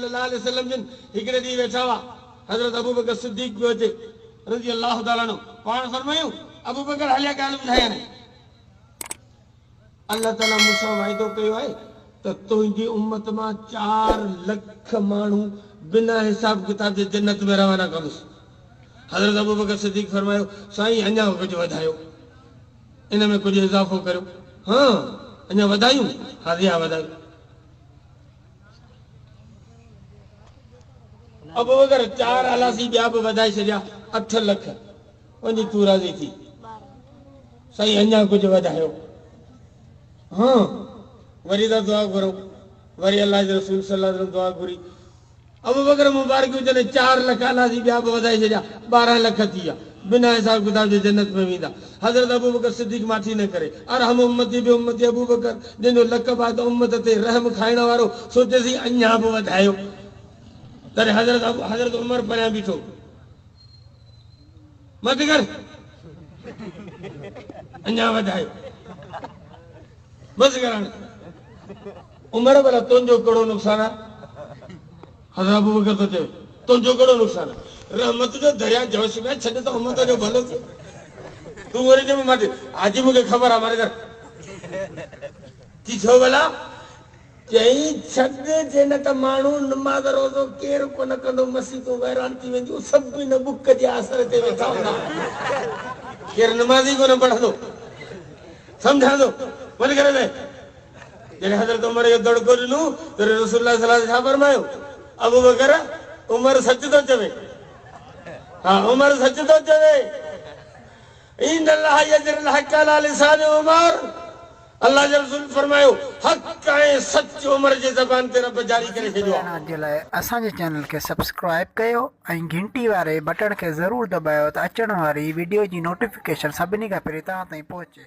सल्लल्लाहु अलैहि वसल्लम जिन हिकड़े दी वेठा हुआ हजरत अबू बकर सिद्दीक पियो अचे रज़ी अल्लाह ताला अन्हु पाण फरमायूं अबू बकर हलिया ॻाल्हि ॿुधाया ने अल्लाह ताला मूंसां वाइदो कयो आहे त तुंहिंजी उम्मत मां 4 लख माण्हू बिना हिसाब किताब जे जन्नत में रवाना कंदुसि। हज़रत अबू बकर सिद्दीक फरमायो साईं अञा कुझु वधायो इन में कुझु इज़ाफ़ो करियो। हाँ अञा वधायूं? हा जी हा वधायूं। अबू बकर 4 आलासी ॿिया बि वधाए छॾिया 8 लख वञी तूं राज़ी थी साईं अञा कुझु वधायो। हाँ वरी था दुआ घुरो वरी अल्लाह जे रसूल सल्लल्लाहु अलैहि वसल्लम दुआ घुरी अबू बकर मुबारक जने 4 लख आलासी ॿिया बि वधाए छॾिया 12 लख थी विया बिना हिसाब किताब जे जन्नत में वेंदा। हज़रत अबू बकर सिद्दीक माठी न करे अरहम उम्मती बि उम्मती अबू बकर जंहिंजो लक़ब आहे त उम्मत ते रहम खाइण वारो सोचेसी अञा बि वधायो। तॾहिं हज़रत उमर परियां बीठो मत कर अञा वधायो बस करण उमर भला तुंहिंजो कहिड़ो नुक़सान आहे? हज़रत अबू बकर तो चए तुंहिंजो कहिड़ो नुक़सान आहे? रहमत जो दरिया जोश में छॾ त उम्मत जो भलो थिए। तूं वरी चए मां आज मूंखे ख़बर आहे मारे कर की छो भला चई छॾ जे न त माण्हू नमाज़ रोज़ो केरु कोन कंदो मस्जिदूं वैरान थी वेंदियूं सभु इन बुक जे असर ते वेठा हूंदा केरु नमाज़ ई कोन पढ़ंदो सम्झां थो वञी करे जॾहिं हज़रत उमर जो दड़को ॾिनो त रसूलुल्लाह सल्लल्लाहु अलैहि वसल्लम छा फरमायो अबू बकर उमर सच थो चवे। हाँ उमर सच थो चवे इन अल्लाह यजरल हक़ अला लिसान उमर अल्लाह जे रसूल फरमायो हक़ ऐं सच उमर जे ज़बान ते रब जारी करे छॾियो आहे। जे लाइ असांजे चैनल खे सब्सक्राइब कयो ऐं घंटी वारे बटण खे ज़रूरु दॿायो त अचण वारी वीडियो जी नोटिफिकेशन सभिनी खां पहिरीं तव्हां ताईं पहुचे।